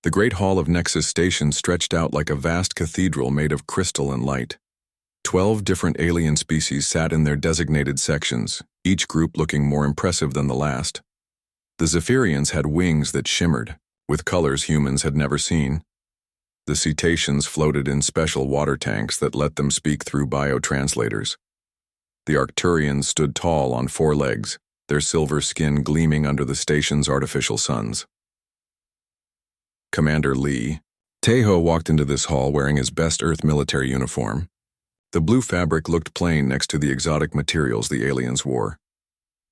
The great hall of Nexus Station stretched out like a vast cathedral made of crystal and light. 12 different alien species sat in their designated sections, each group looking more impressive than the last. The Zephyrians had wings that shimmered, with colors humans had never seen. The cetaceans floated in special water tanks that let them speak through biotranslators. The Arcturians stood tall on 4 legs, their silver skin gleaming under the station's artificial suns. Commander Lee Taeho walked into this hall wearing his best Earth military uniform. The blue fabric looked plain next to the exotic materials the aliens wore.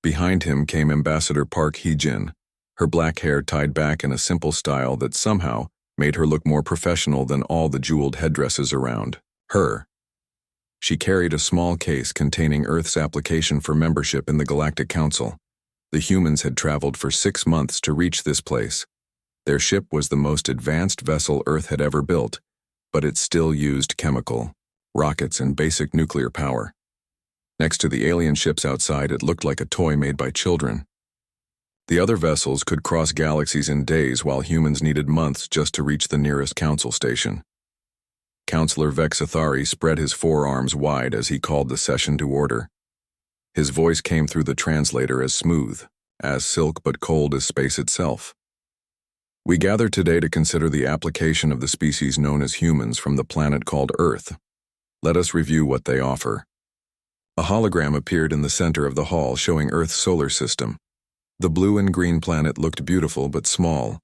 Behind him came Ambassador Park Hee-jin, her black hair tied back in a simple style that somehow made her look more professional than all the jeweled headdresses around her. She carried a small case containing Earth's application for membership in the Galactic Council. The humans had traveled for 6 months to reach this place. Their ship was the most advanced vessel Earth had ever built, but it still used chemical, rockets, and basic nuclear power. Next to the alien ships outside, it looked like a toy made by children. The other vessels could cross galaxies in days while humans needed months just to reach the nearest council station. Councillor Vexathari spread his forearms wide as he called the session to order. His voice came through the translator as smooth, as silk but cold as space itself. We gather today to consider the application of the species known as humans from the planet called Earth. Let us review what they offer. A hologram appeared in the center of the hall showing Earth's solar system. The blue and green planet looked beautiful but small.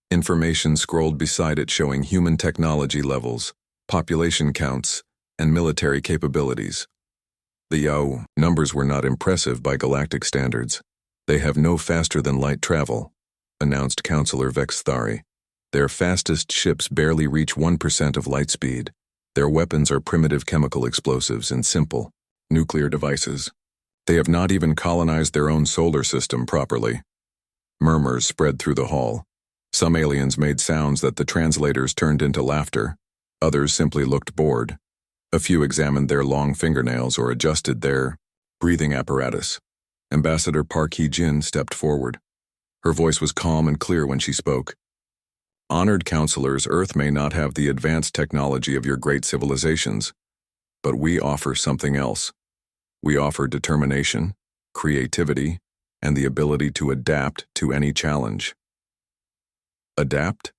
Information scrolled beside it showing human technology levels, population counts, and military capabilities. The Yao numbers were not impressive by galactic standards. They have no faster-than-light travel, announced Councillor Vexthari. Their fastest ships barely reach 1% of light speed. Their weapons are primitive chemical explosives and simple nuclear devices. They have not even colonized their own solar system properly. Murmurs spread through the hall. Some aliens made sounds that the translators turned into laughter. Others simply looked bored. A few examined their long fingernails or adjusted their breathing apparatus. Ambassador Park Hee-jin stepped forward. Her voice was calm and clear when she spoke. Honored counselors, Earth may not have the advanced technology of your great civilizations, but we offer something else. We offer determination, creativity, and the ability to adapt to any challenge. Adapt?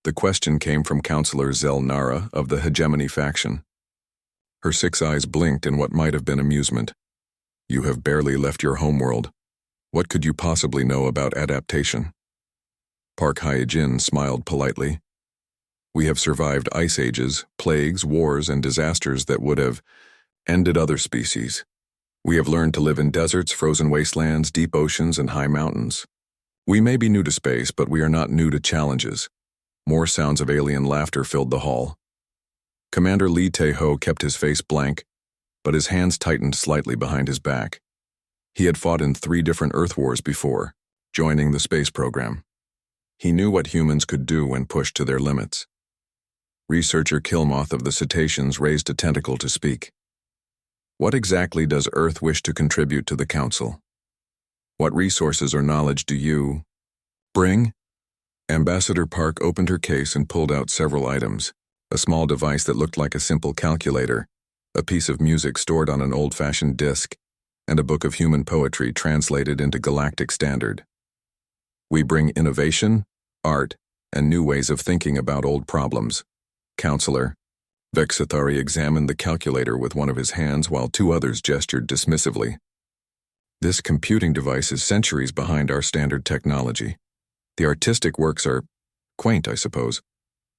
The question came from Counselor Zel Nara of the Hegemony faction. Her 6 eyes blinked in what might have been amusement. You have barely left your homeworld. What could you possibly know about adaptation? Park Hye-jin smiled politely. We have survived ice ages, plagues, wars, and disasters that would have ended other species. We have learned to live in deserts, frozen wastelands, deep oceans, and high mountains. We may be new to space, but we are not new to challenges. More sounds of alien laughter filled the hall. Commander Lee Taeho kept his face blank, but his hands tightened slightly behind his back. He had fought in 3 different Earth wars before, joining the space program. He knew what humans could do when pushed to their limits. Researcher Killmoth of the Cetaceans raised a tentacle to speak. What exactly does Earth wish to contribute to the Council? What resources or knowledge do you bring? Ambassador Park opened her case and pulled out several items, a small device that looked like a simple calculator, a piece of music stored on an old-fashioned disc, and a book of human poetry translated into galactic standard. We bring innovation, art, and new ways of thinking about old problems. Counselor Vexathari examined the calculator with one of his hands while 2 others gestured dismissively. This computing device is centuries behind our standard technology. The artistic works are quaint, I suppose,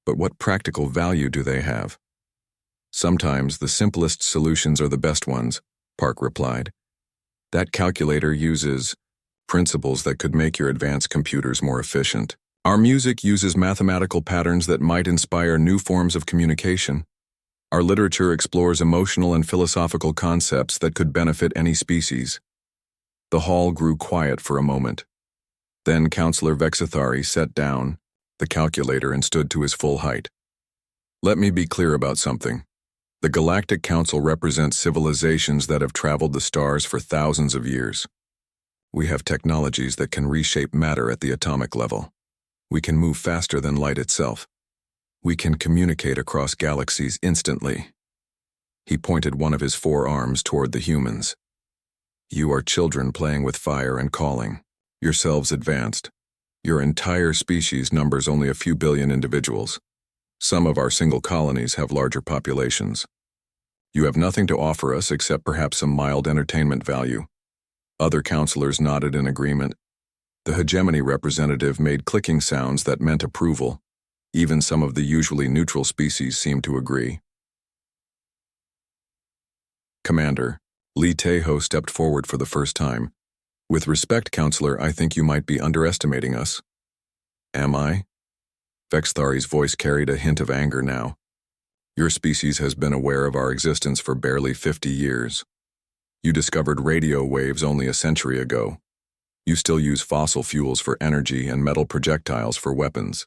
but what practical value do they have? Sometimes the simplest solutions are the best ones, Park replied. That calculator uses principles that could make your advanced computers more efficient. Our music uses mathematical patterns that might inspire new forms of communication. Our literature explores emotional and philosophical concepts that could benefit any species. The hall grew quiet for a moment. Then Counselor Vexathari set down the calculator and stood to his full height. Let me be clear about something. The Galactic Council represents civilizations that have traveled the stars for thousands of years. We have technologies that can reshape matter at the atomic level. We can move faster than light itself. We can communicate across galaxies instantly. He pointed one of his forearms toward the humans. You are children playing with fire and calling. Yourselves advanced. Your entire species numbers only a few billion individuals. Some of our single colonies have larger populations. You have nothing to offer us except perhaps some mild entertainment value. Other counselors nodded in agreement. The hegemony representative made clicking sounds that meant approval. Even some of the usually neutral species seemed to agree. Commander, Li Teho stepped forward for the first time. With respect, Counselor, I think you might be underestimating us. Am I? Vexthari's voice carried a hint of anger now. Your species has been aware of our existence for barely 50 years. You discovered radio waves only a century ago. You still use fossil fuels for energy and metal projectiles for weapons.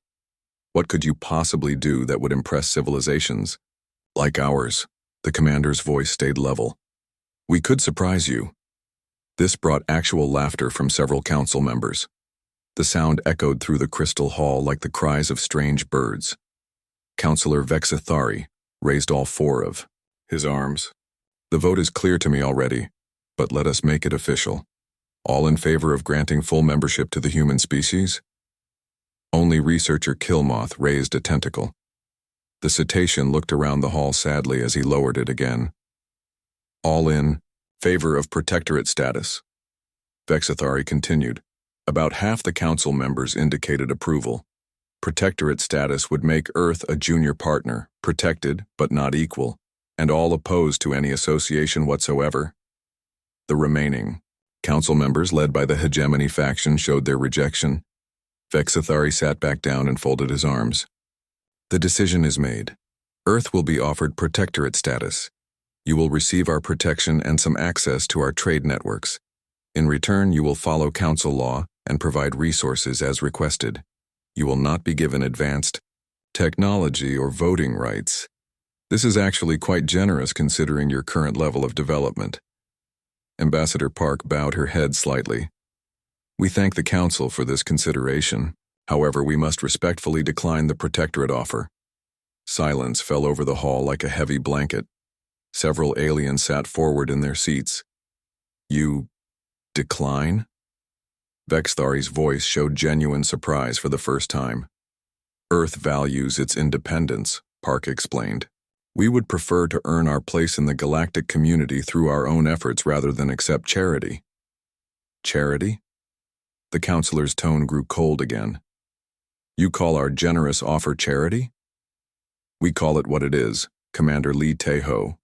What could you possibly do that would impress civilizations like ours? The commander's voice stayed level. We could surprise you. This brought actual laughter from several council members. The sound echoed through the crystal hall like the cries of strange birds. Councillor Vexithari raised all four of his arms. The vote is clear to me already, but let us make it official. All in favor of granting full membership to the human species? Only researcher Killmoth raised a tentacle. The cetacean looked around the hall sadly as he lowered it again. All in favor of protectorate status. Vexithari continued. About half the council members indicated approval. Protectorate status would make Earth a junior partner, protected but not equal, and all opposed to any association whatsoever. The remaining council members led by the hegemony faction showed their rejection. Vexithari sat back down and folded his arms. The decision is made. Earth will be offered protectorate status. You will receive our protection and some access to our trade networks. In return, you will follow council law and provide resources as requested. You will not be given advanced technology or voting rights. This is actually quite generous considering your current level of development. Ambassador Park bowed her head slightly. We thank the council for this consideration. However, we must respectfully decline the protectorate offer. Silence fell over the hall like a heavy blanket. Several aliens sat forward in their seats. You decline? Vexthari's voice showed genuine surprise for the first time. Earth values its independence, Park explained. We would prefer to earn our place in the galactic community through our own efforts rather than accept charity. Charity? The counselor's tone grew cold again. You call our generous offer charity? We call it what it is, Commander Li Teho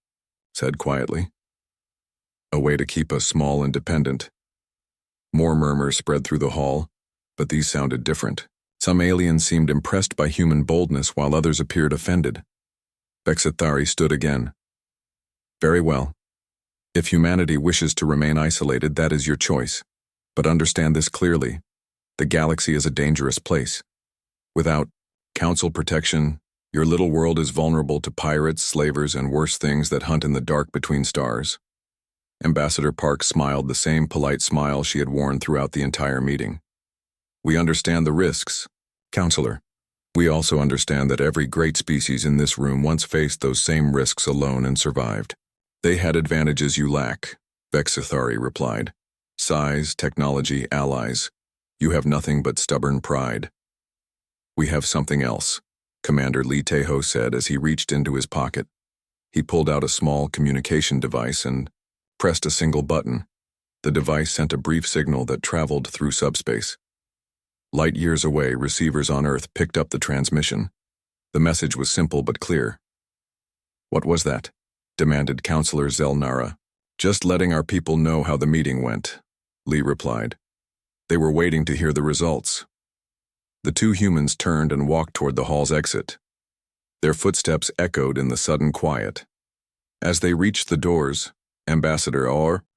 said quietly. A way to keep us small and dependent. More murmurs spread through the hall, but these sounded different. Some aliens seemed impressed by human boldness while others appeared offended. Vexithari stood again. Very well. If humanity wishes to remain isolated, that is your choice. But understand this clearly. The galaxy is a dangerous place. Without council protection, your little world is vulnerable to pirates, slavers, and worse things that hunt in the dark between stars. Ambassador Park smiled the same polite smile she had worn throughout the entire meeting. We understand the risks, Counselor. We also understand that every great species in this room once faced those same risks alone and survived. They had advantages you lack, Vexithari replied. Size, technology, allies. You have nothing but stubborn pride. We have something else, Commander Li Teho said as he reached into his pocket. He pulled out a small communication device and pressed a single button. The device sent a brief signal that traveled through subspace. Light years away, receivers on Earth picked up the transmission. The message was simple but clear. What was that? Demanded Counselor Zelnara. Just letting our people know how the meeting went, Li replied. They were waiting to hear the results. The two humans turned and walked toward the hall's exit. Their footsteps echoed in the sudden quiet. As they reached the doors, Ambassador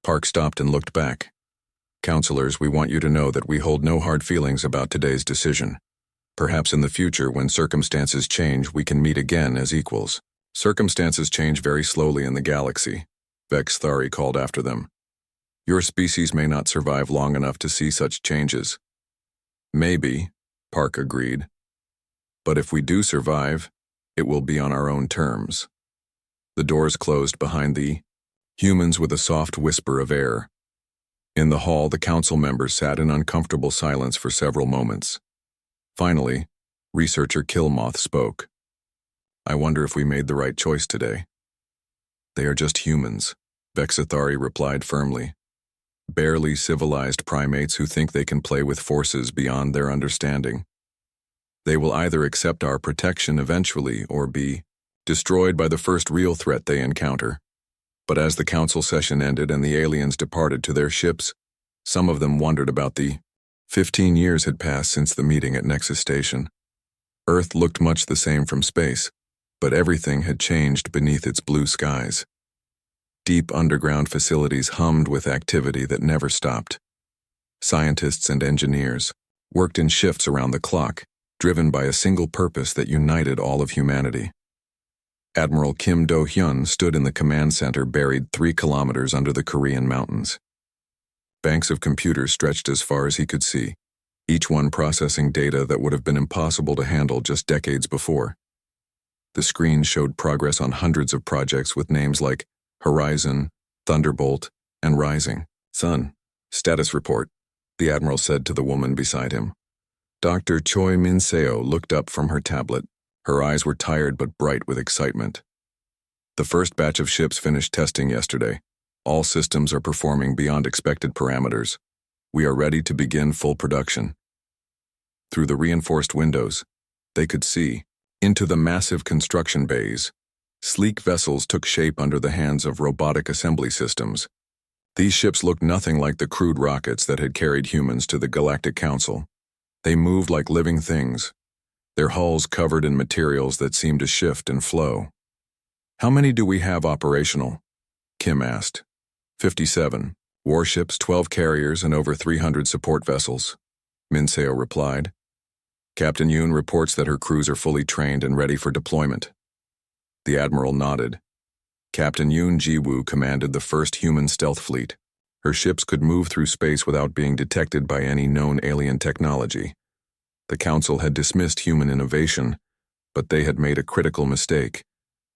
Park stopped and looked back. Counselors, we want you to know that we hold no hard feelings about today's decision. Perhaps in the future, when circumstances change, we can meet again as equals. Circumstances change very slowly in the galaxy, Vexthari called after them. Your species may not survive long enough to see such changes. Maybe, Park agreed. But if we do survive, it will be on our own terms. The doors closed behind the humans with a soft whisper of air. In the hall, the council members sat in uncomfortable silence for several moments. Finally, researcher Killmoth spoke. I wonder if we made the right choice today. They are just humans, Vexathari replied firmly. Barely civilized primates who think they can play with forces beyond their understanding. They will either accept our protection eventually or be destroyed by the first real threat they encounter. But as the council session ended and the aliens departed to their ships, some of them wondered about the 15 years had passed since the meeting at Nexus Station. Earth looked much the same from space, but everything had changed beneath its blue skies. Deep underground facilities hummed with activity that never stopped. Scientists and engineers worked in shifts around the clock, driven by a single purpose that united all of humanity. Admiral Kim Do-hyun stood in the command center buried 3 kilometers under the Korean mountains. Banks of computers stretched as far as he could see, each one processing data that would have been impossible to handle just decades before. The screens showed progress on hundreds of projects with names like Horizon, Thunderbolt, and Rising. Son, status report, the admiral said to the woman beside him. Dr. Choi Min-seo looked up from her tablet. Her eyes were tired but bright with excitement. The first batch of ships finished testing yesterday. All systems are performing beyond expected parameters. We are ready to begin full production. Through the reinforced windows, they could see into the massive construction bays. Sleek vessels took shape under the hands of robotic assembly systems. These ships looked nothing like the crude rockets that had carried humans to the Galactic Council. They moved like living things, their hulls covered in materials that seemed to shift and flow. How many do we have operational? Kim asked. 57. Warships, 12 carriers, and over 300 support vessels, Min-seo replied. Captain Yoon reports that her crews are fully trained and ready for deployment. The admiral nodded. Captain Yoon Ji-woo commanded the first human stealth fleet. Her ships could move through space without being detected by any known alien technology. The council had dismissed human innovation, but they had made a critical mistake.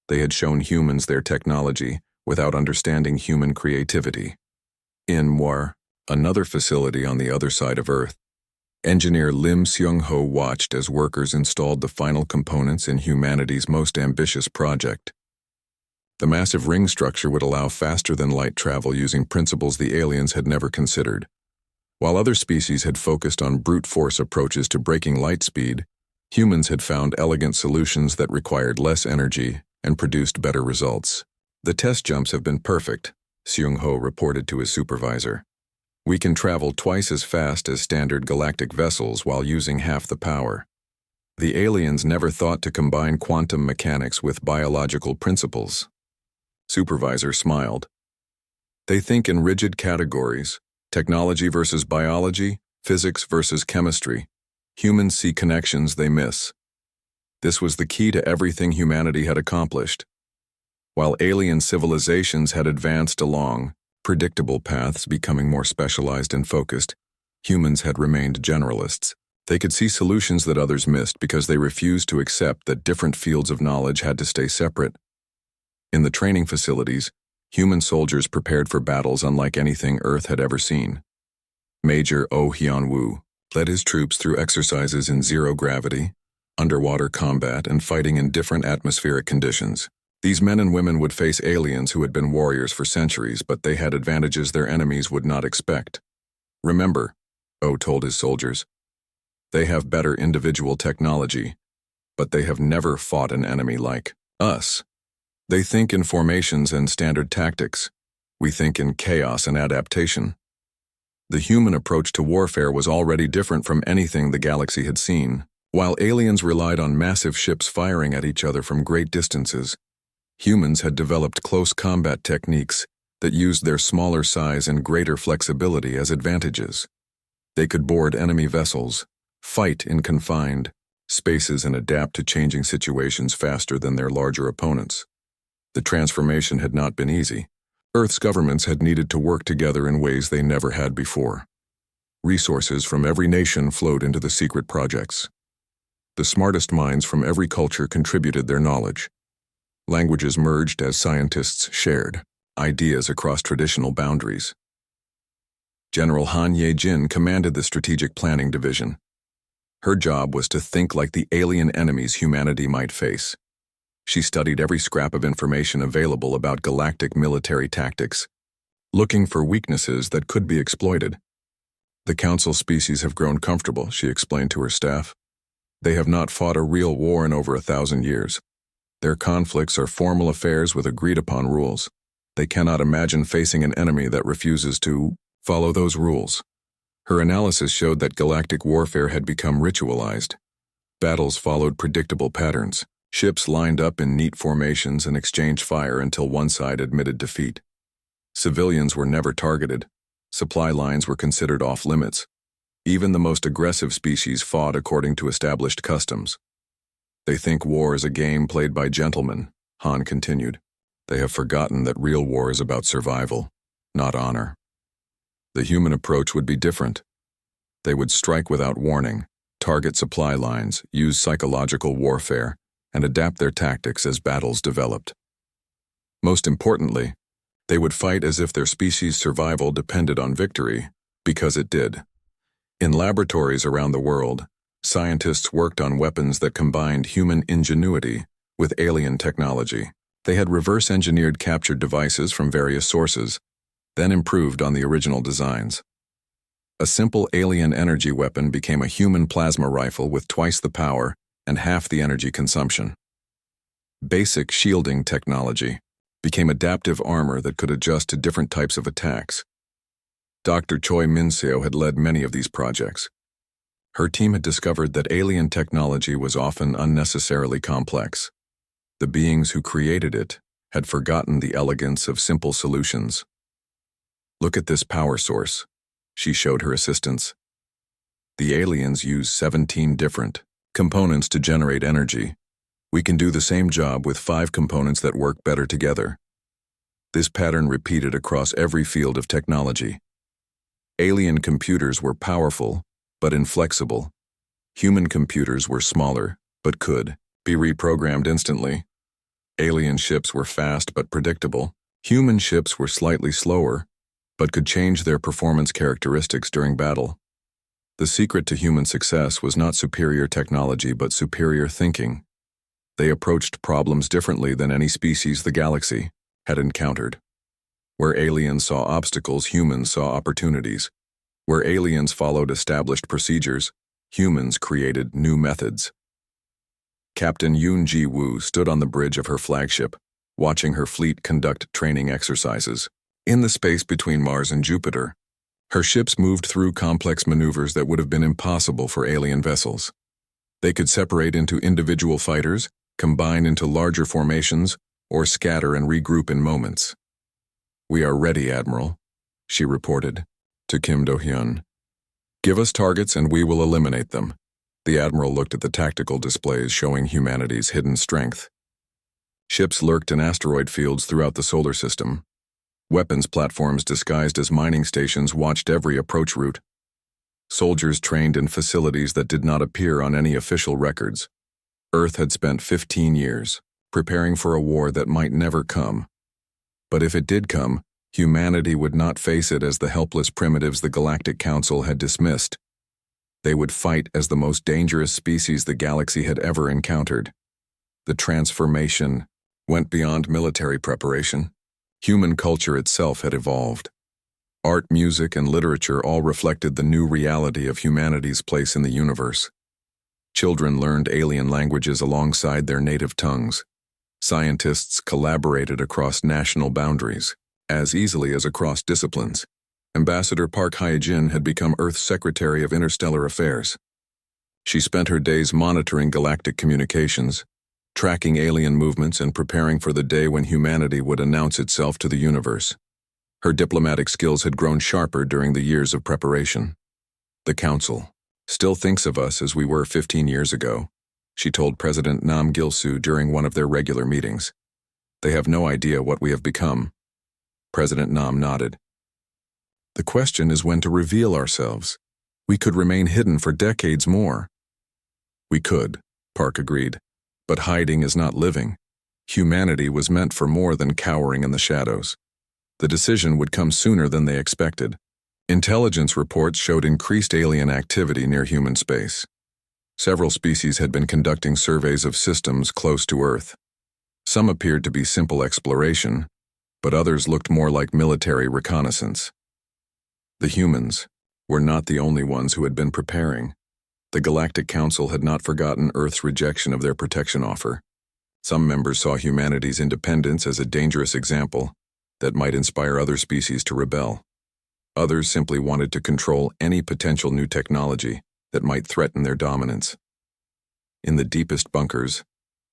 They had shown humans their technology without understanding human creativity. In War, another facility on the other side of Earth, engineer Lim Seung-ho watched as workers installed the final components in humanity's most ambitious project. The massive ring structure would allow faster-than-light travel using principles the aliens had never considered. While other species had focused on brute force approaches to breaking light speed, humans had found elegant solutions that required less energy and produced better results. The test jumps have been perfect, Seung-ho reported to his supervisor. We can travel twice as fast as standard galactic vessels while using half the power. The aliens never thought to combine quantum mechanics with biological principles. Supervisor smiled. They think in rigid categories. Technology versus biology, physics versus chemistry. Humans see connections they miss. This was the key to everything humanity had accomplished. While alien civilizations had advanced along predictable paths, becoming more specialized and focused, humans had remained generalists. They could see solutions that others missed because they refused to accept that different fields of knowledge had to stay separate. In the training facilities, human soldiers prepared for battles unlike anything Earth had ever seen. Major Oh Hyun-woo led his troops through exercises in zero gravity, underwater combat, and fighting in different atmospheric conditions. These men and women would face aliens who had been warriors for centuries, but they had advantages their enemies would not expect. Remember, Oh told his soldiers, they have better individual technology, but they have never fought an enemy like us. They think in formations and standard tactics. We think in chaos and adaptation. The human approach to warfare was already different from anything the galaxy had seen. While aliens relied on massive ships firing at each other from great distances, humans had developed close combat techniques that used their smaller size and greater flexibility as advantages. They could board enemy vessels, fight in confined spaces, and adapt to changing situations faster than their larger opponents. The transformation had not been easy. Earth's governments had needed to work together in ways they never had before. Resources from every nation flowed into the secret projects. The smartest minds from every culture contributed their knowledge. Languages merged as scientists shared ideas across traditional boundaries. General Han Ye-jin commanded the Strategic Planning Division. Her job was to think like the alien enemies humanity might face. She studied every scrap of information available about galactic military tactics, looking for weaknesses that could be exploited. The Council species have grown comfortable, she explained to her staff. They have not fought a real war in over 1,000 years. Their conflicts are formal affairs with agreed-upon rules. They cannot imagine facing an enemy that refuses to follow those rules. Her analysis showed that galactic warfare had become ritualized. Battles followed predictable patterns. Ships lined up in neat formations and exchanged fire until one side admitted defeat. Civilians were never targeted. Supply lines were considered off-limits. Even the most aggressive species fought according to established customs. They think war is a game played by gentlemen, Han continued. They have forgotten that real war is about survival, not honor. The human approach would be different. They would strike without warning, target supply lines, use psychological warfare, and adapt their tactics as battles developed. Most importantly, they would fight as if their species' survival depended on victory, because it did. In laboratories around the world, scientists worked on weapons that combined human ingenuity with alien technology. They had reverse-engineered captured devices from various sources, then improved on the original designs. A simple alien energy weapon became a human plasma rifle with twice the power and half the energy consumption. Basic shielding technology became adaptive armor that could adjust to different types of attacks. Dr. Choi Min-seo had led many of these projects. Her team had discovered that alien technology was often unnecessarily complex. The beings who created it had forgotten the elegance of simple solutions. Look at this power source, she showed her assistants. The aliens use 17 different components to generate energy. We can do the same job with 5 components that work better together. This pattern repeated across every field of technology. Alien computers were powerful, but inflexible. Human computers were smaller, but could be reprogrammed instantly. Alien ships were fast but predictable. Human ships were slightly slower, but could change their performance characteristics during battle. The secret to human success was not superior technology but superior thinking. They approached problems differently than any species the galaxy had encountered. Where aliens saw obstacles, humans saw opportunities. Where aliens followed established procedures, humans created new methods. Captain Yoon Ji-woo stood on the bridge of her flagship, watching her fleet conduct training exercises. In the space between Mars and Jupiter, her ships moved through complex maneuvers that would have been impossible for alien vessels. They could separate into individual fighters, combine into larger formations, or scatter and regroup in moments. "We are ready, Admiral," she reported to Kim Do-hyun. "Give us targets and we will eliminate them." The Admiral looked at the tactical displays showing humanity's hidden strength. Ships lurked in asteroid fields throughout the solar system. Weapons platforms disguised as mining stations watched every approach route. Soldiers trained in facilities that did not appear on any official records. Earth had spent 15 years preparing for a war that might never come. But if it did come, humanity would not face it as the helpless primitives the Galactic Council had dismissed. They would fight as the most dangerous species the galaxy had ever encountered. The transformation went beyond military preparation. Human culture itself had evolved. Art, music, and literature all reflected the new reality of humanity's place in the universe. Children learned alien languages alongside their native tongues. Scientists collaborated across national boundaries, as easily as across disciplines. Ambassador Park Hae-jin had become Earth's Secretary of Interstellar Affairs. She spent her days monitoring galactic communications, tracking alien movements and preparing for the day when humanity would announce itself to the universe. Her diplomatic skills had grown sharper during the years of preparation. "The Council still thinks of us as we were 15 years ago," she told President Nam Gil-soo during one of their regular meetings. "They have no idea what we have become." President Nam nodded. "The question is when to reveal ourselves," We could remain hidden for decades more. We could, Park agreed. But hiding is not living. Humanity was meant for more than cowering in the shadows. The decision would come sooner than they expected. Intelligence reports showed increased alien activity near human space. Several species had been conducting surveys of systems close to Earth. Some appeared to be simple exploration, but others looked more like military reconnaissance. The humans were not the only ones who had been preparing. The Galactic Council had not forgotten Earth's rejection of their protection offer. Some members saw humanity's independence as a dangerous example that might inspire other species to rebel. Others simply wanted to control any potential new technology that might threaten their dominance. In the deepest bunkers,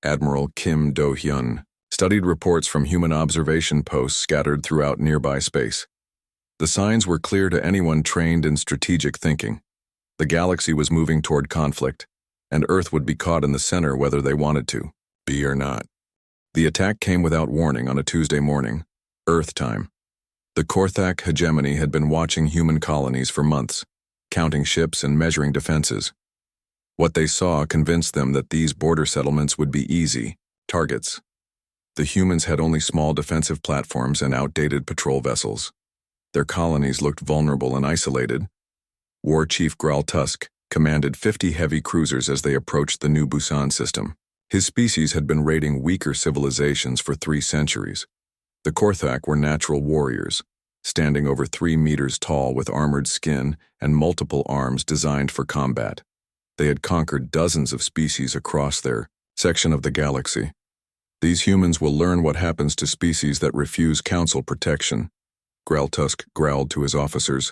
Admiral Kim Do-hyun studied reports from human observation posts scattered throughout nearby space. The signs were clear to anyone trained in strategic thinking. The galaxy was moving toward conflict, and Earth would be caught in the center whether they wanted to be or not. The attack came without warning on a Tuesday morning, Earth time. The Korthak hegemony had been watching human colonies for months, counting ships and measuring defenses. What they saw convinced them that these border settlements would be easy targets. The humans had only small defensive platforms and outdated patrol vessels. Their colonies looked vulnerable and isolated. War Chief Gral Tusk commanded 50 heavy cruisers as they approached the new Busan system. His species had been raiding weaker civilizations for 3 centuries. The Korthak were natural warriors, standing over 3 meters tall with armored skin and multiple arms designed for combat. They had conquered dozens of species across their section of the galaxy. These humans will learn what happens to species that refuse council protection, Gral Tusk growled to his officers.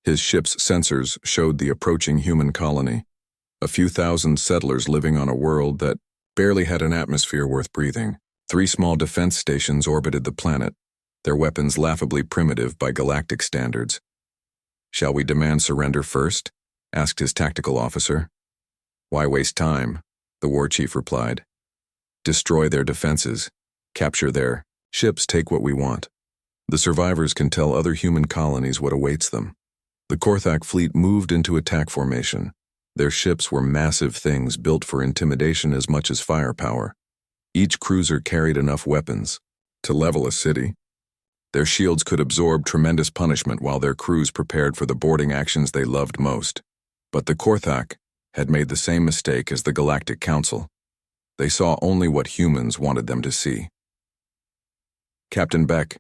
His ship's sensors showed the approaching human colony, a few thousand settlers living on a world that barely had an atmosphere worth breathing. 3 small defense stations orbited the planet, their weapons laughably primitive by galactic standards. "Shall we demand surrender first?" asked his tactical officer. "Why waste time?" the war chief replied. "Destroy their defenses, capture their ships, take what we want. The survivors can tell other human colonies what awaits them." The Korthak fleet moved into attack formation. Their ships were massive things built for intimidation as much as firepower. Each cruiser carried enough weapons to level a city. Their shields could absorb tremendous punishment while their crews prepared for the boarding actions they loved most. But the Korthak had made the same mistake as the Galactic Council. They saw only what humans wanted them to see. Captain Beck,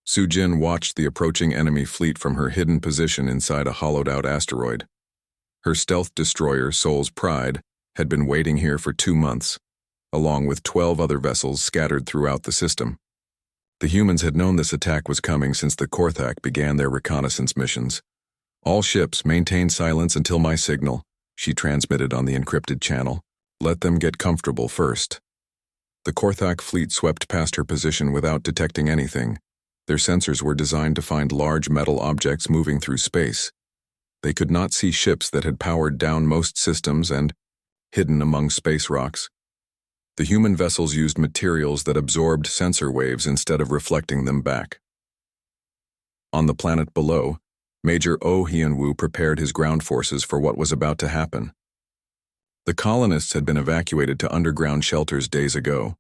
Sujin watched the approaching enemy fleet from her hidden position inside a hollowed-out asteroid. Her stealth destroyer, Soul's Pride, had been waiting here for 2 months, along with 12 other vessels scattered throughout the system. The humans had known this attack was coming since the Korthak began their reconnaissance missions. "All ships maintain silence until my signal," she transmitted on the encrypted channel. "Let them get comfortable first." The Korthak fleet swept past her position without detecting anything. Their sensors were designed to find large metal objects moving through space. They could not see ships that had powered down most systems and hidden among space rocks. The human vessels used materials that absorbed sensor waves instead of reflecting them back. On the planet below, Major Oh Hyun-woo prepared his ground forces for what was about to happen. The colonists had been evacuated to underground shelters days ago.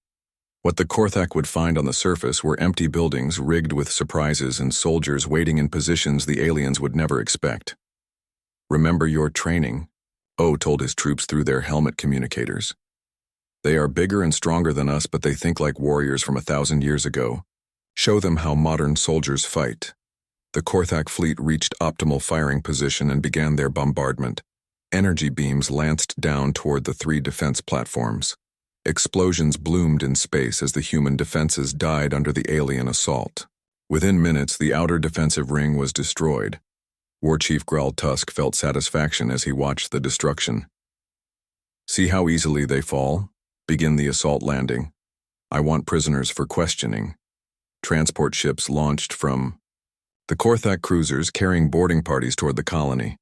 What the Korthak would find on the surface were empty buildings rigged with surprises and soldiers waiting in positions the aliens would never expect. "Remember your training," Oh told his troops through their helmet communicators. "They are bigger and stronger than us, but they think like warriors from 1,000 years ago. Show them how modern soldiers fight." The Korthak fleet reached optimal firing position and began their bombardment. Energy beams lanced down toward the 3 defense platforms. Explosions bloomed in space as the human defenses died under the alien assault. Within minutes, the outer defensive ring was destroyed. War Chief Gral Tusk felt satisfaction as he watched the destruction. "See how easily they fall? Begin the assault landing. I want prisoners for questioning." Transport ships launched from the Korthak cruisers carrying boarding parties toward the colony.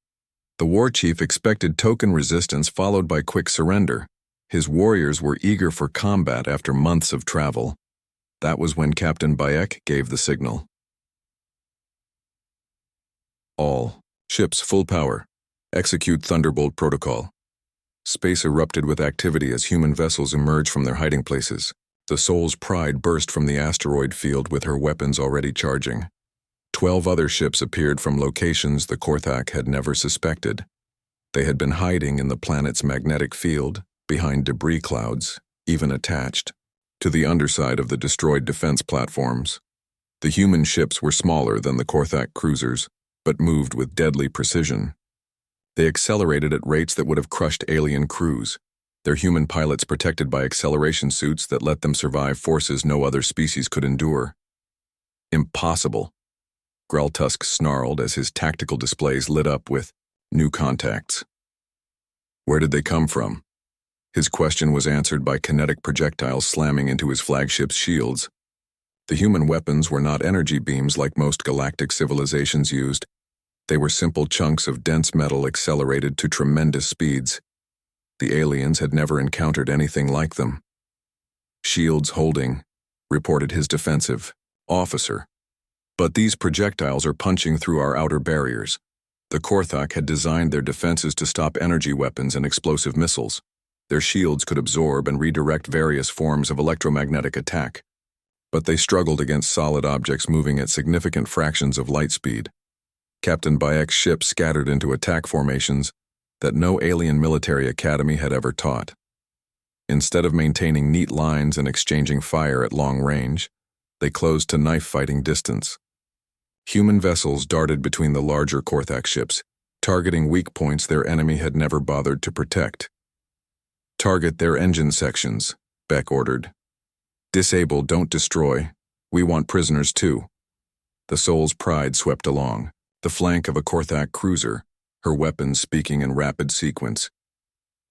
The war chief expected token resistance followed by quick surrender. His warriors were eager for combat after months of travel. That was when Captain Bayek gave the signal. "All ships full power. Execute Thunderbolt Protocol. Space erupted with activity as human vessels emerged from their hiding places. The Soul's Pride burst from the asteroid field with her weapons already charging. 12 other ships appeared from locations the Korthak had never suspected. They had been hiding in the planet's magnetic field, behind debris clouds, even attached to the underside of the destroyed defense platforms. The human ships were smaller than the Korthak cruisers, but moved with deadly precision. They accelerated at rates that would have crushed alien crews, their human pilots protected by acceleration suits that let them survive forces no other species could endure. Impossible, Greltusk snarled as his tactical displays lit up with new contacts. Where did they come from? His question was answered by kinetic projectiles slamming into his flagship's shields. The human weapons were not energy beams like most galactic civilizations used. They were simple chunks of dense metal accelerated to tremendous speeds. The aliens had never encountered anything like them. "Shields holding," reported his defensive officer. "But these projectiles are punching through our outer barriers." The Korthak had designed their defenses to stop energy weapons and explosive missiles. Their shields could absorb and redirect various forms of electromagnetic attack. But they struggled against solid objects moving at significant fractions of light speed. Captain Bayek's ship scattered into attack formations that no alien military academy had ever taught. Instead of maintaining neat lines and exchanging fire at long range, they closed to knife-fighting distance. Human vessels darted between the larger Korthak ships, targeting weak points their enemy had never bothered to protect. "Target their engine sections," Beck ordered. "Disable, don't destroy. We want prisoners too." The Soul's Pride swept along, the flank of a Korthak cruiser, her weapons speaking in rapid sequence.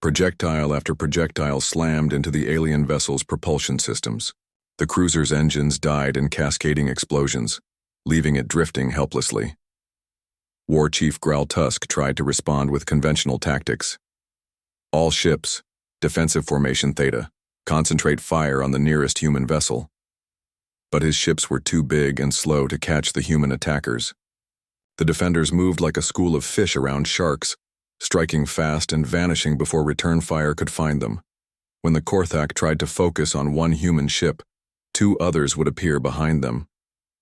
Projectile after projectile slammed into the alien vessel's propulsion systems. The cruiser's engines died in cascading explosions, leaving it drifting helplessly. War Chief Greltusk tried to respond with conventional tactics. "All ships, defensive formation Theta, concentrate fire on the nearest human vessel." But his ships were too big and slow to catch the human attackers. The defenders moved like a school of fish around sharks, striking fast and vanishing before return fire could find them. When the Korthak tried to focus on one human ship, 2 others would appear behind them.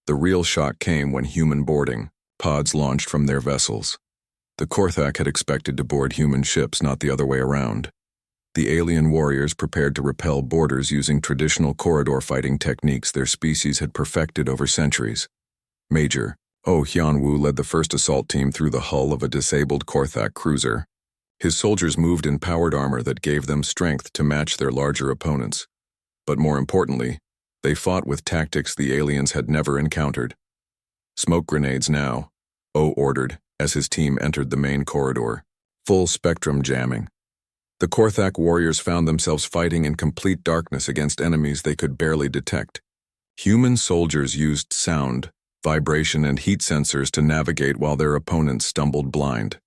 The real shock came when human boarding pods launched from their vessels. The Korthak had expected to board human ships, not the other way around. The alien warriors prepared to repel boarders using traditional corridor fighting techniques their species had perfected over centuries. Major Oh Hyunwoo led the first assault team through the hull of a disabled Korthak cruiser. His soldiers moved in powered armor that gave them strength to match their larger opponents. But more importantly, they fought with tactics the aliens had never encountered. "Smoke grenades now," Oh ordered as his team entered the main corridor. Full spectrum jamming. The Korthak warriors found themselves fighting in complete darkness against enemies they could barely detect. Human soldiers used sound, vibration, and heat sensors to navigate while their opponents stumbled blind.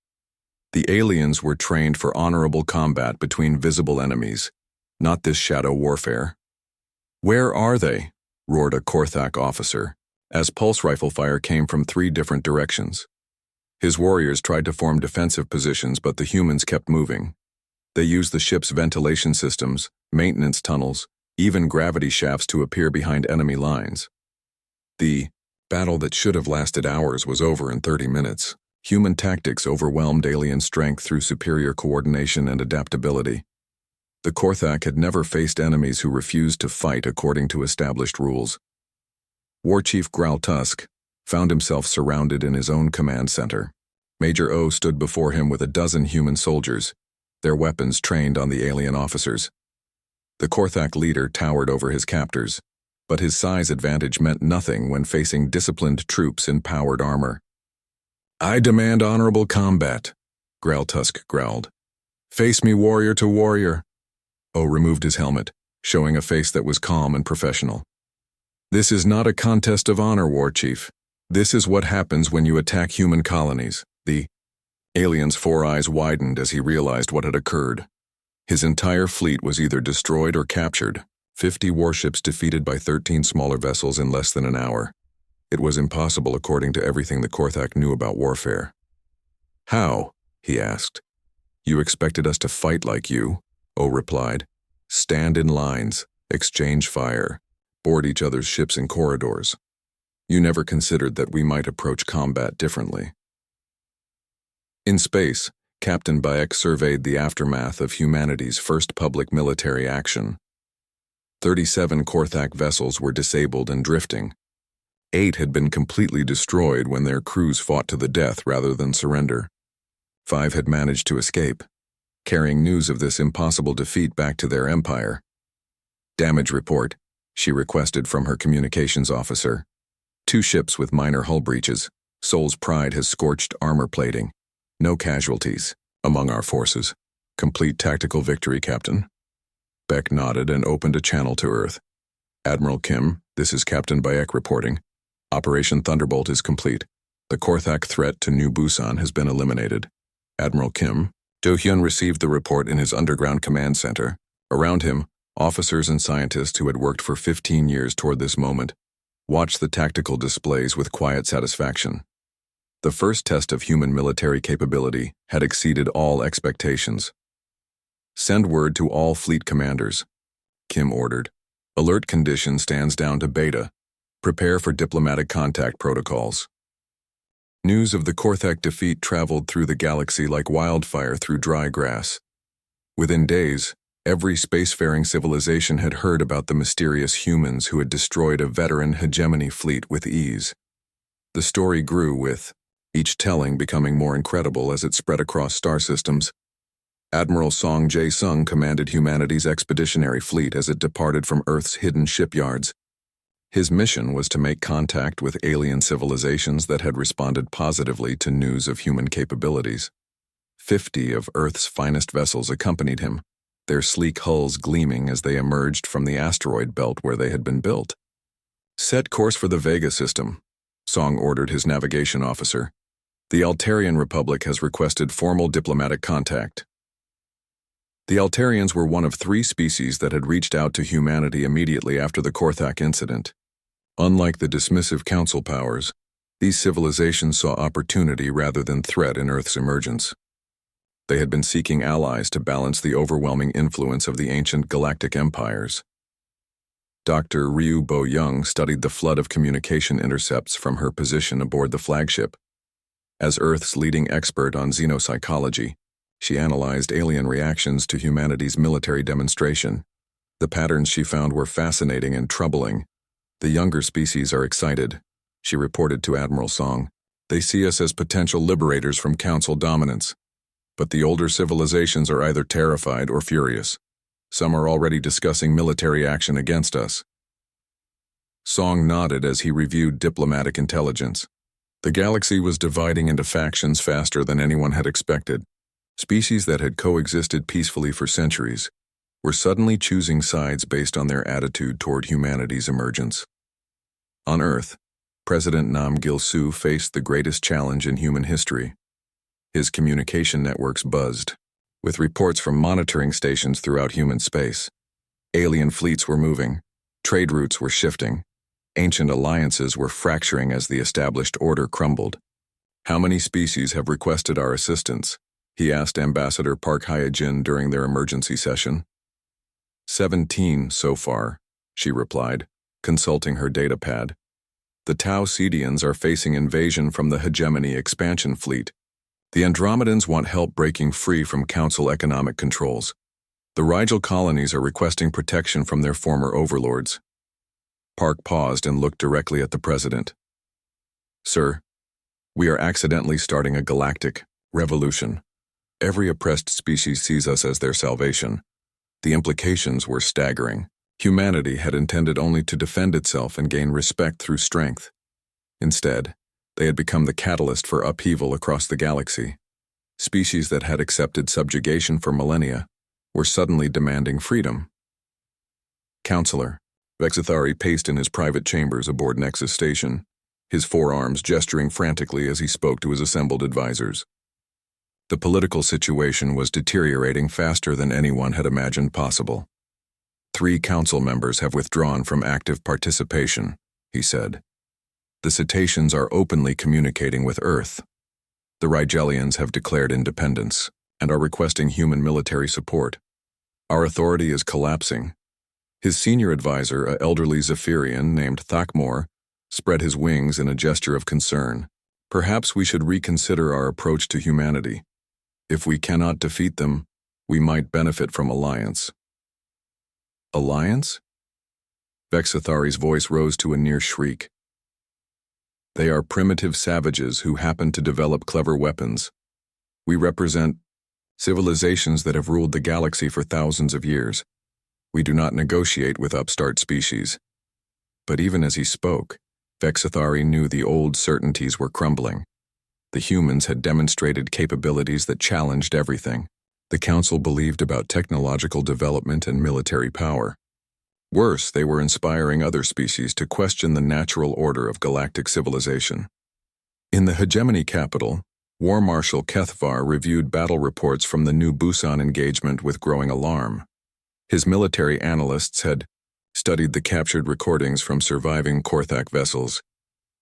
The aliens were trained for honorable combat between visible enemies, not this shadow warfare. "Where are they?" roared a Korthak officer, as pulse rifle fire came from 3 different directions. His warriors tried to form defensive positions, but the humans kept moving. They used the ship's ventilation systems, maintenance tunnels, even gravity shafts to appear behind enemy lines. The battle that should have lasted hours was over in 30 minutes. Human tactics overwhelmed alien strength through superior coordination and adaptability. The Korthak had never faced enemies who refused to fight according to established rules. War Chief Greltusk found himself surrounded in his own command center. Major O stood before him with a dozen human soldiers, their weapons trained on the alien officers. The Korthak leader towered over his captors, but his size advantage meant nothing when facing disciplined troops in powered armor. "I demand honorable combat," Greltusk growled. "Face me warrior to warrior." O removed his helmet, showing a face that was calm and professional. "This is not a contest of honor, War Chief. This is what happens when you attack human colonies." The alien's 4 eyes widened as he realized what had occurred. His entire fleet was either destroyed or captured. 50 warships defeated by 13 smaller vessels in less than an hour. It was impossible according to everything the Korthak knew about warfare. "How?" he asked. You expected us to fight like you? O replied. Stand in lines, exchange fire, board each other's ships in corridors. You never considered that we might approach combat differently. In space, Captain Bayek surveyed the aftermath of humanity's first public military action. 37 Korthak vessels were disabled and drifting. 8 had been completely destroyed when their crews fought to the death rather than surrender. 5 had managed to escape, carrying news of this impossible defeat back to their empire. Damage report, she requested from her communications officer. 2 ships with minor hull breaches. Sol's Pride has scorched armor plating. No casualties among our forces. Complete tactical victory, Captain. Beck nodded and opened a channel to Earth. Admiral Kim, this is Captain Bayek reporting. Operation Thunderbolt is complete. The Korthak threat to New Busan has been eliminated. Admiral Kim. Do-hyun received the report in his underground command center. Around him, officers and scientists who had worked for 15 years toward this moment watched the tactical displays with quiet satisfaction. The first test of human military capability had exceeded all expectations. Send word to all fleet commanders, Kim ordered. Alert condition stands down to beta. Prepare for diplomatic contact protocols. News of the Korthak defeat traveled through the galaxy like wildfire through dry grass. Within days, every spacefaring civilization had heard about the mysterious humans who had destroyed a veteran hegemony fleet with ease. The story grew with each telling becoming more incredible as it spread across star systems. Admiral Song Jae-sung commanded humanity's expeditionary fleet as it departed from Earth's hidden shipyards. His mission was to make contact with alien civilizations that had responded positively to news of human capabilities. 50 of Earth's finest vessels accompanied him, their sleek hulls gleaming as they emerged from the asteroid belt where they had been built. Set course for the Vega system, Song ordered his navigation officer. The Altarian Republic has requested formal diplomatic contact. The Altarians were one of 3 species that had reached out to humanity immediately after the Korthak incident. Unlike the dismissive council powers, these civilizations saw opportunity rather than threat in Earth's emergence. They had been seeking allies to balance the overwhelming influence of the ancient galactic empires. Dr. Ryu Bo-young studied the flood of communication intercepts from her position aboard the flagship. As Earth's leading expert on xenopsychology, she analyzed alien reactions to humanity's military demonstration. The patterns she found were fascinating and troubling. The younger species are excited, she reported to Admiral Song. They see us as potential liberators from Council dominance. But the older civilizations are either terrified or furious. Some are already discussing military action against us. Song nodded as he reviewed diplomatic intelligence. The galaxy was dividing into factions faster than anyone had expected. Species that had coexisted peacefully for centuries were suddenly choosing sides based on their attitude toward humanity's emergence. On Earth, President Nam Gil-soo faced the greatest challenge in human history. His communication networks buzzed, with reports from monitoring stations throughout human space. Alien fleets were moving, trade routes were shifting, ancient alliances were fracturing as the established order crumbled. How many species have requested our assistance? He asked Ambassador Park Hye-jin during their emergency session. 17 so far, she replied, consulting her datapad. The Tau Cedians are facing invasion from the hegemony expansion fleet. The Andromedans want help breaking free from Council economic controls. The Rigel colonies are requesting protection from their former overlords. Park paused and looked directly at the president. Sir, we are accidentally starting a galactic revolution. Every oppressed species sees us as their salvation. The implications were staggering. Humanity had intended only to defend itself and gain respect through strength. Instead, they had become the catalyst for upheaval across the galaxy. Species that had accepted subjugation for millennia were suddenly demanding freedom. Counselor, Vexithari paced in his private chambers aboard Nexus Station, his forearms gesturing frantically as he spoke to his assembled advisors. The political situation was deteriorating faster than anyone had imagined possible. 3 council members have withdrawn from active participation, he said. The cetaceans are openly communicating with Earth. The Rigelians have declared independence and are requesting human military support. Our authority is collapsing. His senior advisor, an elderly Zephyrian named Thakmor, spread his wings in a gesture of concern. Perhaps we should reconsider our approach to humanity. If we cannot defeat them, we might benefit from alliance. Alliance? Vexathari's voice rose to a near shriek. They are primitive savages who happen to develop clever weapons. We represent civilizations that have ruled the galaxy for thousands of years. We do not negotiate with upstart species. But even as he spoke, Vexathari knew the old certainties were crumbling. The humans had demonstrated capabilities that challenged everything the Council believed about technological development and military power. Worse, they were inspiring other species to question the natural order of galactic civilization. In the hegemony capital, War Marshal Kethvar reviewed battle reports from the new Busan engagement with growing alarm. His military analysts had studied the captured recordings from surviving Korthak vessels,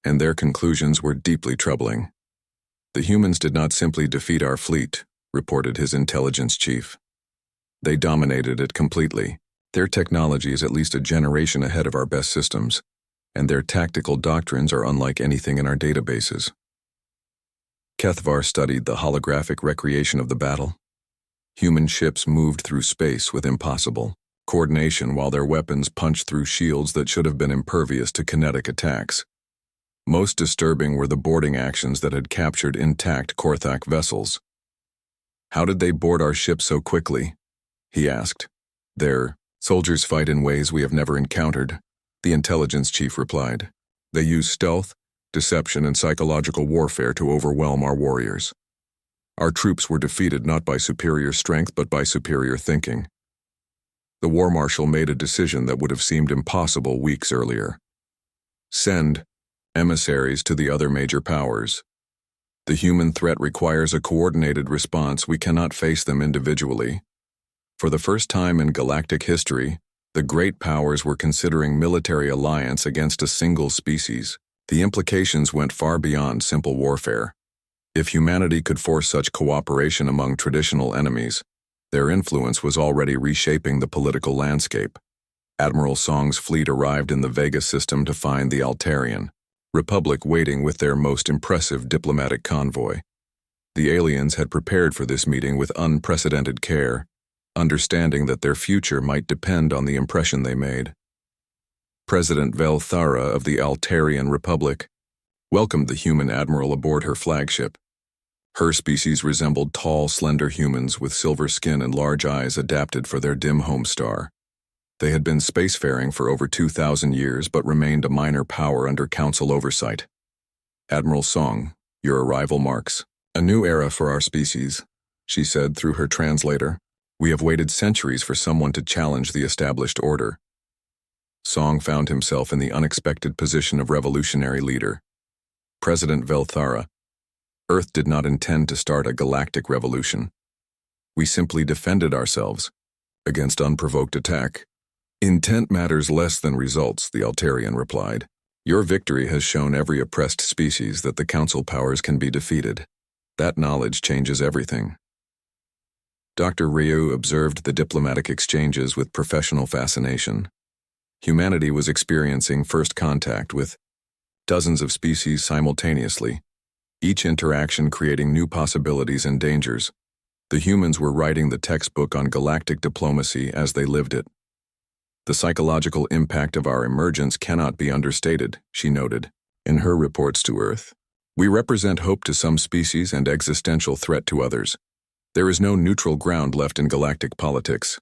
and their conclusions were deeply troubling. The humans did not simply defeat our fleet, reported his intelligence chief. They dominated it completely. Their technology is at least a generation ahead of our best systems, and their tactical doctrines are unlike anything in our databases. Kethvar studied the holographic recreation of the battle. Human ships moved through space with impossible coordination while their weapons punched through shields that should have been impervious to kinetic attacks. Most disturbing were the boarding actions that had captured intact Korthak vessels. How did they board our ship so quickly? He asked. Their soldiers fight in ways we have never encountered, the intelligence chief replied. They use stealth, deception, and psychological warfare to overwhelm our warriors. Our troops were defeated not by superior strength but by superior thinking. The war marshal made a decision that would have seemed impossible weeks earlier. Send emissaries to the other major powers. The human threat requires a coordinated response. We cannot face them individually. For the first time in galactic history, the great powers were considering military alliance against a single species. The implications went far beyond simple warfare. If humanity could force such cooperation among traditional enemies, their influence was already reshaping the political landscape. Admiral Song's fleet arrived in the Vega system to find the Altarian Republic waiting with their most impressive diplomatic convoy. The aliens had prepared for this meeting with unprecedented care, understanding that their future might depend on the impression they made. President Velthara of the Altarian Republic welcomed the human admiral aboard her flagship. Her species resembled tall, slender humans with silver skin and large eyes adapted for their dim home star. They had been spacefaring for over 2,000 years but remained a minor power under Council oversight. Admiral Song, your arrival marks a new era for our species, she said through her translator. We have waited centuries for someone to challenge the established order. Song found himself in the unexpected position of revolutionary leader. President Velthara, Earth did not intend to start a galactic revolution. We simply defended ourselves against unprovoked attack. Intent matters less than results, the Altarian replied. Your victory has shown every oppressed species that the Council powers can be defeated. That knowledge changes everything. Dr. Ryu observed the diplomatic exchanges with professional fascination. Humanity was experiencing first contact with dozens of species simultaneously, each interaction creating new possibilities and dangers. The humans were writing the textbook on galactic diplomacy as they lived it. The psychological impact of our emergence cannot be understated, she noted in her reports to Earth. We represent hope to some species and existential threat to others. There is no neutral ground left in galactic politics.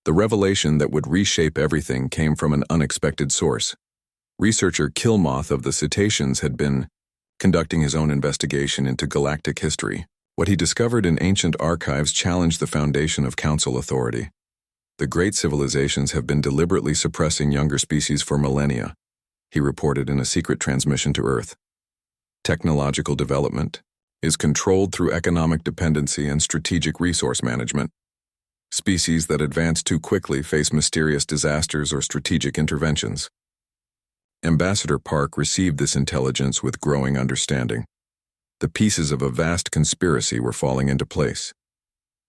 The revelation that would reshape everything came from an unexpected source. Researcher Killmoth of the Cetaceans had been conducting his own investigation into galactic history. What he discovered in ancient archives challenged the foundation of Council authority. The great civilizations have been deliberately suppressing younger species for millennia, he reported in a secret transmission to Earth. Technological development is controlled through economic dependency and strategic resource management. Species that advance too quickly face mysterious disasters or strategic interventions. Ambassador Park received this intelligence with growing understanding. The pieces of a vast conspiracy were falling into place.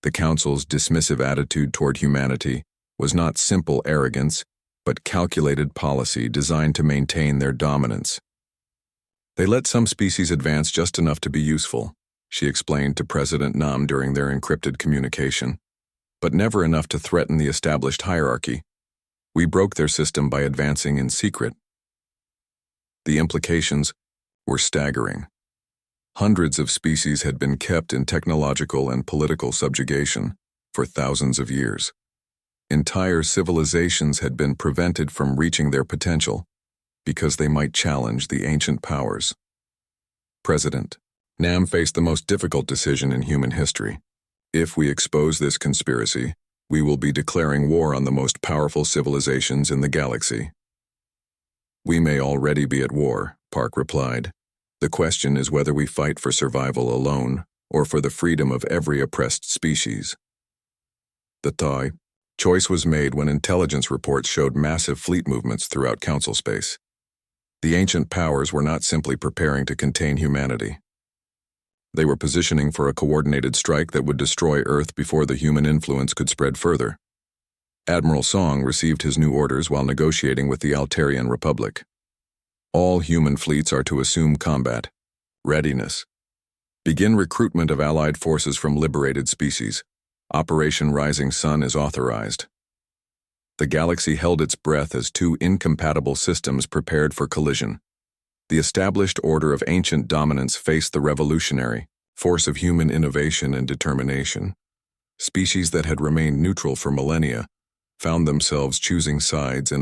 The Council's dismissive attitude toward humanity was not simple arrogance, but calculated policy designed to maintain their dominance. They let some species advance just enough to be useful, she explained to President Nam during their encrypted communication, but never enough to threaten the established hierarchy. We broke their system by advancing in secret. The implications were staggering. Hundreds of species had been kept in technological and political subjugation for thousands of years. Entire civilizations had been prevented from reaching their potential because they might challenge the ancient powers. President Nam faced the most difficult decision in human history. If we expose this conspiracy, we will be declaring war on the most powerful civilizations in the galaxy. We may already be at war, Park replied. The question is whether we fight for survival alone or for the freedom of every oppressed species. The choice was made when intelligence reports showed massive fleet movements throughout Council space. The ancient powers were not simply preparing to contain humanity. They were positioning for a coordinated strike that would destroy Earth before the human influence could spread further. Admiral Song received his new orders while negotiating with the Altarian Republic. All human fleets are to assume combat. Readiness. Begin recruitment of allied forces from liberated species. Operation Rising Sun is authorized. The galaxy held its breath as two incompatible systems prepared for collision. The established order of ancient dominance faced the revolutionary force of human innovation and determination. Species that had remained neutral for millennia found themselves choosing sides in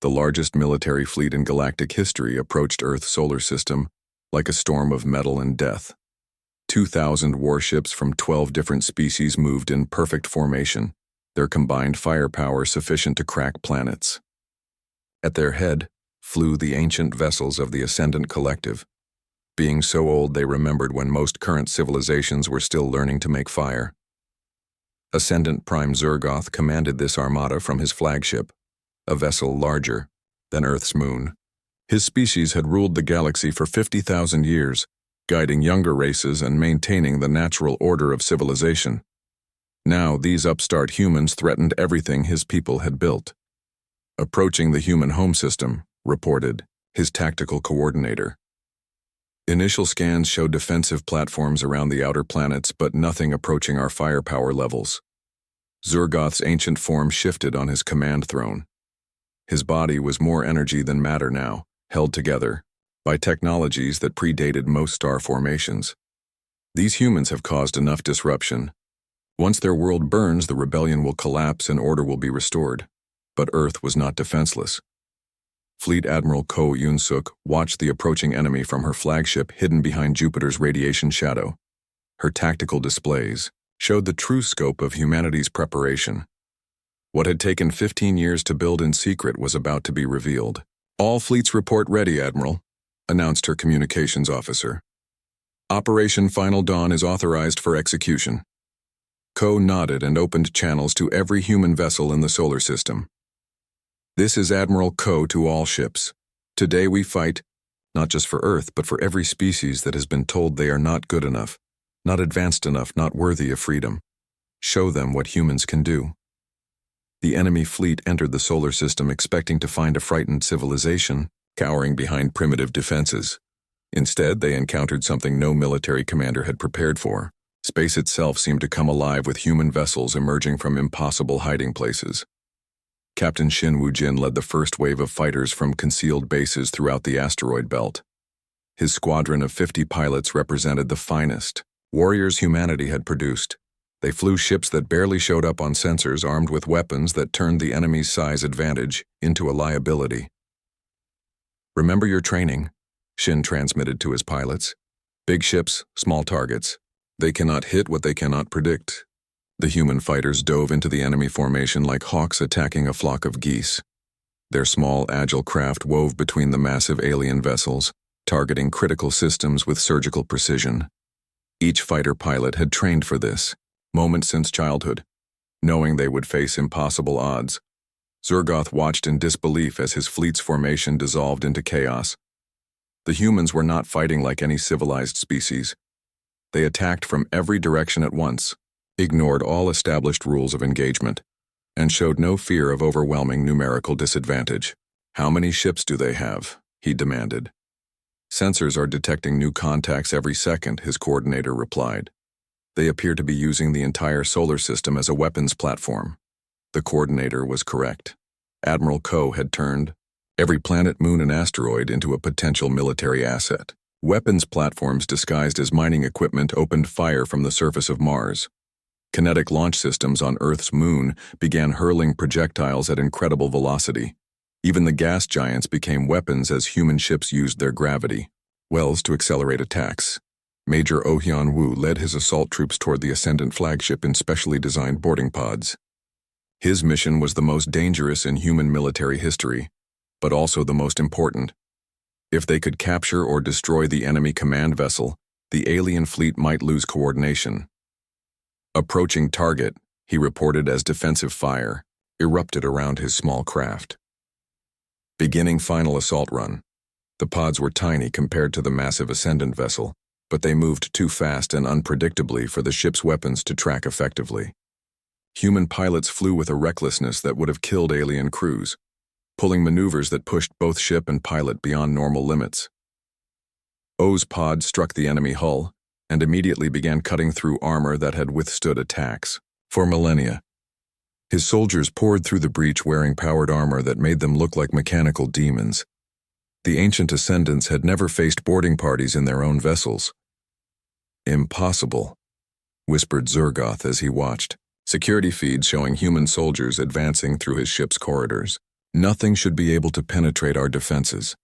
the largest military fleet in galactic history approached Earth's solar system like a storm of metal and death. 2,000 warships from 12 different species moved in perfect formation, their combined firepower sufficient to crack planets. At their head flew the ancient vessels of the Ascendant Collective. Being so old, they remembered when most current civilizations were still learning to make fire. Ascendant Prime Zergoth commanded this armada from his flagship, a vessel larger than Earth's moon. His species had ruled the galaxy for 50,000 years, guiding younger races and maintaining the natural order of civilization. Now, these upstart humans threatened everything his people had built. Approaching the human home system, reported his tactical coordinator. Initial scans showed defensive platforms around the outer planets, but nothing approaching our firepower levels. Zergoth's ancient form shifted on his command throne. His body was more energy than matter now, held together by technologies that predated most star formations. These humans have caused enough disruption. Once their world burns, the rebellion will collapse and order will be restored. But Earth was not defenseless. Fleet Admiral Ko Yoon-suk watched the approaching enemy from her flagship hidden behind Jupiter's radiation shadow. Her tactical displays showed the true scope of humanity's preparation. What had taken 15 years to build in secret was about to be revealed. All fleets report ready, Admiral, announced her communications officer. Operation Final Dawn is authorized for execution. Ko nodded and opened channels to every human vessel in the solar system. This is Admiral Ko to all ships. Today we fight, not just for Earth, but for every species that has been told they are not good enough, not advanced enough, not worthy of freedom. Show them what humans can do. The enemy fleet entered the solar system expecting to find a frightened civilization, cowering behind primitive defenses. Instead, they encountered something no military commander had prepared for. Space itself seemed to come alive with human vessels emerging from impossible hiding places. Captain Shin Woo-jin led the first wave of fighters from concealed bases throughout the asteroid belt. His squadron of 50 pilots represented the finest warriors humanity had produced. They flew ships that barely showed up on sensors, armed with weapons that turned the enemy's size advantage into a liability. Remember your training, Shin transmitted to his pilots. Big ships, small targets. They cannot hit what they cannot predict. The human fighters dove into the enemy formation like hawks attacking a flock of geese. Their small, agile craft wove between the massive alien vessels, targeting critical systems with surgical precision. Each fighter pilot had trained for this moment since childhood, knowing they would face impossible odds. Zergoth watched in disbelief as his fleet's formation dissolved into chaos. The humans were not fighting like any civilized species. They attacked from every direction at once, ignored all established rules of engagement, and showed no fear of overwhelming numerical disadvantage. "How many ships do they have?" he demanded. "Sensors are detecting new contacts every second," his coordinator replied. "They appear to be using the entire solar system as a weapons platform." The coordinator was correct. Admiral Coe had turned every planet, moon, and asteroid into a potential military asset. Weapons platforms disguised as mining equipment opened fire from the surface of Mars. Kinetic launch systems on Earth's moon began hurling projectiles at incredible velocity. Even the gas giants became weapons as human ships used their gravity wells to accelerate attacks. Major Oh Hyun-woo led his assault troops toward the Ascendant flagship in specially designed boarding pods. His mission was the most dangerous in human military history, but also the most important. If they could capture or destroy the enemy command vessel, the alien fleet might lose coordination. Approaching target, he reported as defensive fire erupted around his small craft. Beginning final assault run. The pods were tiny compared to the massive Ascendant vessel, but they moved too fast and unpredictably for the ship's weapons to track effectively. Human pilots flew with a recklessness that would have killed alien crews, pulling maneuvers that pushed both ship and pilot beyond normal limits. O's pod struck the enemy hull and immediately began cutting through armor that had withstood attacks for millennia. His soldiers poured through the breach wearing powered armor that made them look like mechanical demons. The ancient Ascendants had never faced boarding parties in their own vessels. "Impossible," whispered Zergoth as he watched, security feeds showing human soldiers advancing through his ship's corridors. "Nothing should be able to penetrate our defenses."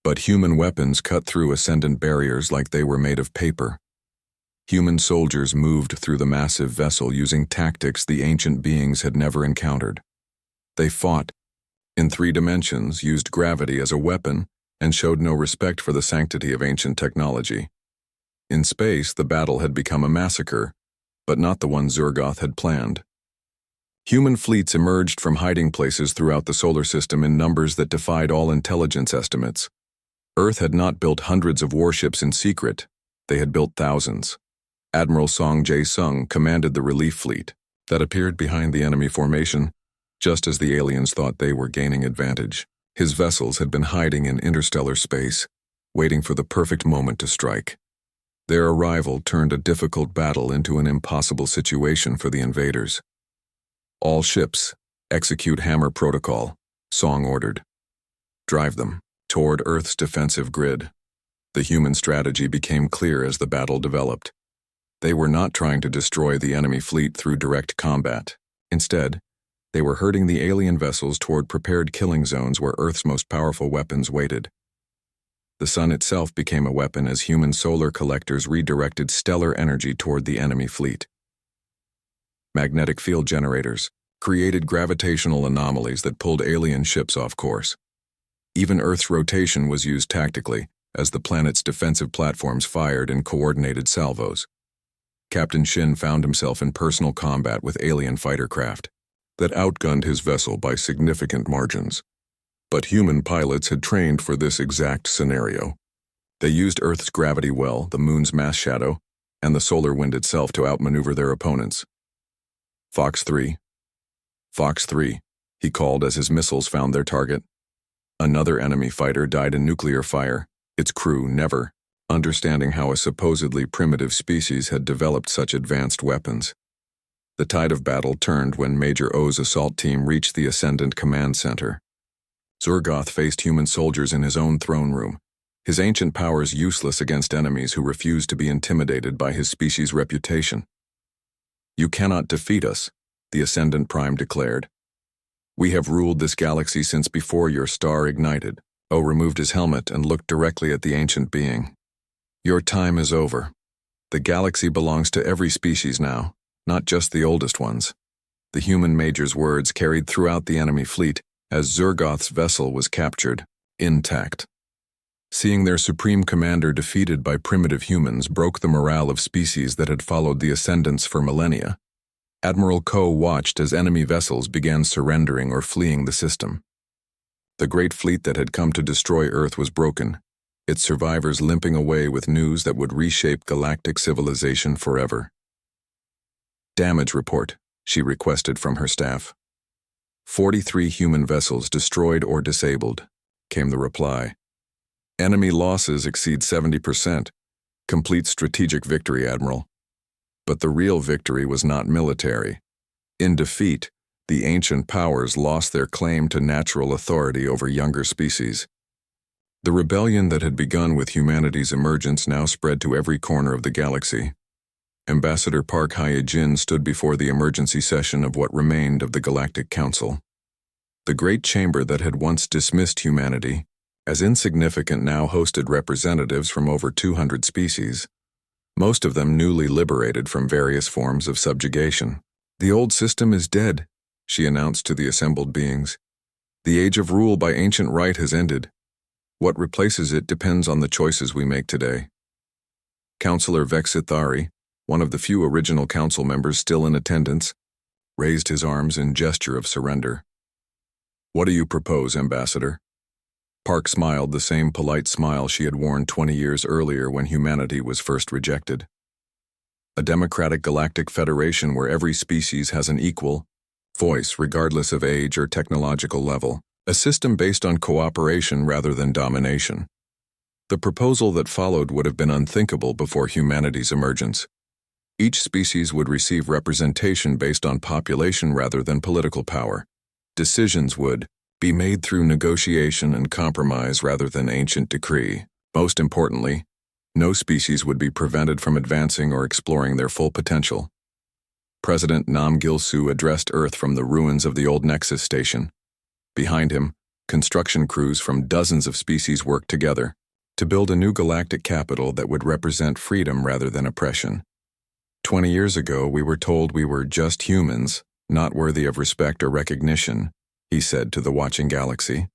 But human weapons cut through Ascendant barriers like they were made of paper. Human soldiers moved through the massive vessel using tactics the ancient beings had never encountered. They fought in 3 dimensions, used gravity as a weapon, and showed no respect for the sanctity of ancient technology. In space, the battle had become a massacre, but not the one Zergoth had planned. Human fleets emerged from hiding places throughout the solar system in numbers that defied all intelligence estimates. Earth had not built hundreds of warships in secret, they had built thousands. Admiral Song Jae-sung commanded the relief fleet that appeared behind the enemy formation, just as the aliens thought they were gaining advantage. His vessels had been hiding in interstellar space, waiting for the perfect moment to strike. Their arrival turned a difficult battle into an impossible situation for the invaders. "All ships, execute Hammer Protocol," Song ordered. "Drive them toward Earth's defensive grid." The human strategy became clear as the battle developed. They were not trying to destroy the enemy fleet through direct combat. Instead, they were herding the alien vessels toward prepared killing zones where Earth's most powerful weapons waited. The sun itself became a weapon as human solar collectors redirected stellar energy toward the enemy fleet. Magnetic field generators created gravitational anomalies that pulled alien ships off course. Even Earth's rotation was used tactically, as the planet's defensive platforms fired in coordinated salvos. Captain Shin found himself in personal combat with alien fighter craft that outgunned his vessel by significant margins. But human pilots had trained for this exact scenario. They used Earth's gravity well, the moon's mass shadow, and the solar wind itself to outmaneuver their opponents. Fox 3. Fox 3, he called as his missiles found their target. Another enemy fighter died in nuclear fire, its crew never understanding how a supposedly primitive species had developed such advanced weapons. The tide of battle turned when Major O's assault team reached the Ascendant Command Center. Zergoth faced human soldiers in his own throne room, his ancient powers useless against enemies who refused to be intimidated by his species' reputation. "You cannot defeat us," the Ascendant Prime declared. "We have ruled this galaxy since before your star ignited." O removed his helmet and looked directly at the ancient being. "Your time is over. The galaxy belongs to every species now, not just the oldest ones." The human major's words carried throughout the enemy fleet as Zergoth's vessel was captured, intact. Seeing their supreme commander defeated by primitive humans broke the morale of species that had followed the Ascendants for millennia. Admiral Coe watched as enemy vessels began surrendering or fleeing the system. The great fleet that had come to destroy Earth was broken, its survivors limping away with news that would reshape galactic civilization forever. "Damage report," she requested from her staff. 43 human vessels destroyed or disabled, came the reply. "Enemy losses exceed 70%. Complete strategic victory, Admiral." But the real victory was not military. In defeat, the ancient powers lost their claim to natural authority over younger species. The rebellion that had begun with humanity's emergence now spread to every corner of the galaxy. Ambassador Park Hye-jin stood before the emergency session of what remained of the Galactic Council. The great chamber that had once dismissed humanity, as insignificant, now hosted representatives from over 200 species, most of them newly liberated from various forms of subjugation. "The old system is dead," she announced to the assembled beings. "The age of rule by ancient right has ended. What replaces it depends on the choices we make today." Councillor Vexithari, one of the few original council members still in attendance, raised his arms in gesture of surrender. "What do you propose, Ambassador?" Park smiled the same polite smile she had worn 20 years earlier when humanity was first rejected. "A democratic galactic federation where every species has an equal voice regardless of age or technological level. A system based on cooperation rather than domination." The proposal that followed would have been unthinkable before humanity's emergence. Each species would receive representation based on population rather than political power. Decisions would be made through negotiation and compromise rather than ancient decree. Most importantly, no species would be prevented from advancing or exploring their full potential. President Nam Gil-soo addressed Earth from the ruins of the old Nexus station. Behind him, construction crews from dozens of species worked together to build a new galactic capital that would represent freedom rather than oppression. 20 years ago, we were told we were just humans, not worthy of respect or recognition, he said to the watching galaxy.